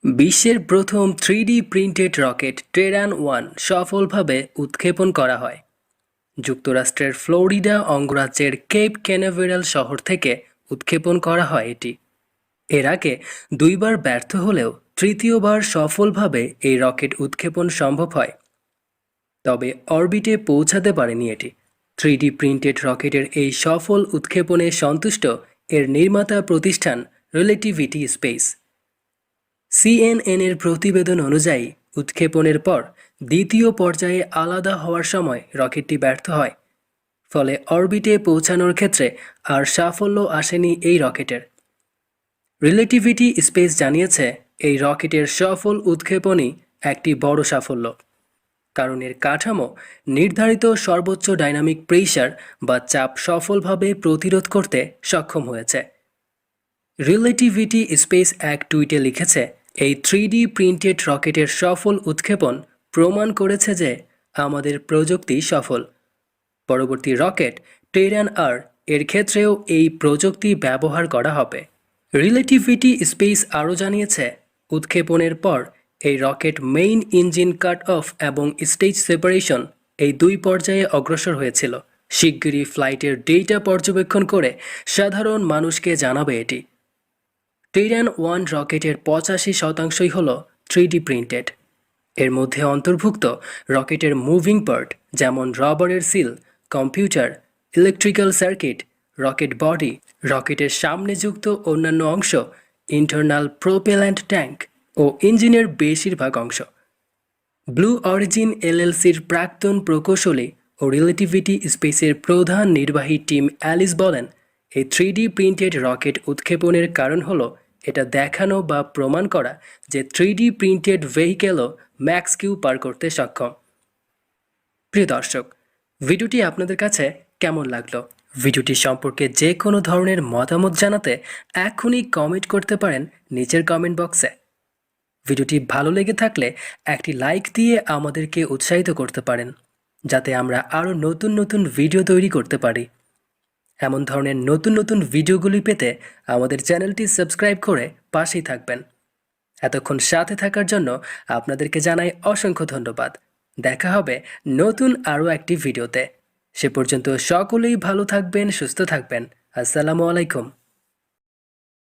বিশ্বের প্রথম 3D printed rocket টেরান-1 সফলভাবে উৎক্ষেপণ করা হয়। যুক্তরাষ্ট্রের ফ্লোরিডা অঙ্গরাজ্যের কেপ ক্যানাভেরাল শহর থেকে উৎক্ষেপণ করা হয় এটি। এর আগে দুইবার ব্যর্থ হলেও তৃতীয়বার সফলভাবে এই রকেট উৎক্ষেপণ সম্ভব হয়। তবে অরবিটে পৌঁছাতে পারেনি এটি। 3D প্রিন্টেড রকেটের এই সফল উৎক্ষেপণে সন্তুষ্ট এর নির্মাতা প্রতিষ্ঠান রিলেটিভিটি স্পেস। সিএনএনের প্রতিবেদন অনুযায়ী উৎক্ষেপণের পর দ্বিতীয় পর্যায়ে আলাদা হওয়ার সময় রকেটটি ব্যর্থ হয়। ফলে অরবিটে পৌঁছানোর ক্ষেত্রে আর সাফল্য আসেনি এই রকেটের। রিলেটিভিটি স্পেস জানিয়েছে, এই রকেটের সফল উৎক্ষেপণই একটি বড় সাফল্য, কারণ এর কাঠামো নির্ধারিত সর্বোচ্চ ডাইনামিক প্রেসার বা চাপ সফলভাবে প্রতিরোধ করতে সক্ষম হয়েছে। রিলেটিভিটি স্পেস এক টুইটে লিখেছে, এই 3D প্রিন্টেড রকেটের সফল উৎক্ষেপণ প্রমাণ করেছে যে আমাদের প্রযুক্তি সফল। পরবর্তী রকেট টেরান-আর এর ক্ষেত্রেও এই প্রযুক্তি ব্যবহার করা হবে। রিলেটিভিটি স্পেস আরও জানিয়েছে, উৎক্ষেপণের পর এই rocket main engine cut off এবং স্টেজ সেপারেশন এই দুই পর্যায়ে অগ্রসর হয়েছিল। শিগগিরই ফ্লাইটের ডেটা পর্যবেক্ষণ করে সাধারণ মানুষকে জানাবে এটি। টেরান-1 রকেটের 85% হল 3D প্রিন্টেড। এর মধ্যে অন্তর্ভুক্ত রকেটের মুভিং পার্ট যেমন রবারের seal, computer, electrical circuit, rocket body, রকেটের সামনে যুক্ত অন্যান্য অংশ, ইন্টারনাল প্রোপেল্যান্ট ট্যাঙ্ক ও ইঞ্জিনের বেশিরভাগ অংশ। ব্লু অরিজিন এলএলসির প্রাক্তন প্রকৌশলী ও রিলেটিভিটি স্পেসের প্রধান নির্বাহী টিম অ্যালিস বলেন, এই 3D প্রিন্টেড রকেট উৎক্ষেপণের কারণ হলো এটা দেখানো বা প্রমাণ করা যে 3D প্রিন্টেড ভেহিকেলও ম্যাক্স কিউ পার করতে সক্ষম। প্রিয় দর্শক, ভিডিওটি আপনাদের কাছে কেমন লাগলো? ভিডিওটি সম্পর্কে যে কোনো ধরনের মতামত জানাতে এখনই কমেন্ট করতে পারেন নিচের কমেন্ট বক্সে। ভিডিওটি ভালো লেগে থাকলে একটি লাইক দিয়ে আমাদেরকে উৎসাহিত করতে পারেন, যাতে আমরা আরও নতুন নতুন ভিডিও তৈরি করতে পারি। এমন ধরনের নতুন নতুন ভিডিওগুলি পেতে আমাদের চ্যানেলটি সাবস্ক্রাইব করে পাশেই থাকবেন। এতক্ষণ সাথে থাকার জন্য আপনাদেরকে জানাই অসংখ্য ধন্যবাদ। দেখা হবে নতুন আরও একটি ভিডিওতে। সে পর্যন্ত সকলেই ভালো থাকবেন, সুস্থ থাকবেন। আসসালামু আলাইকুম।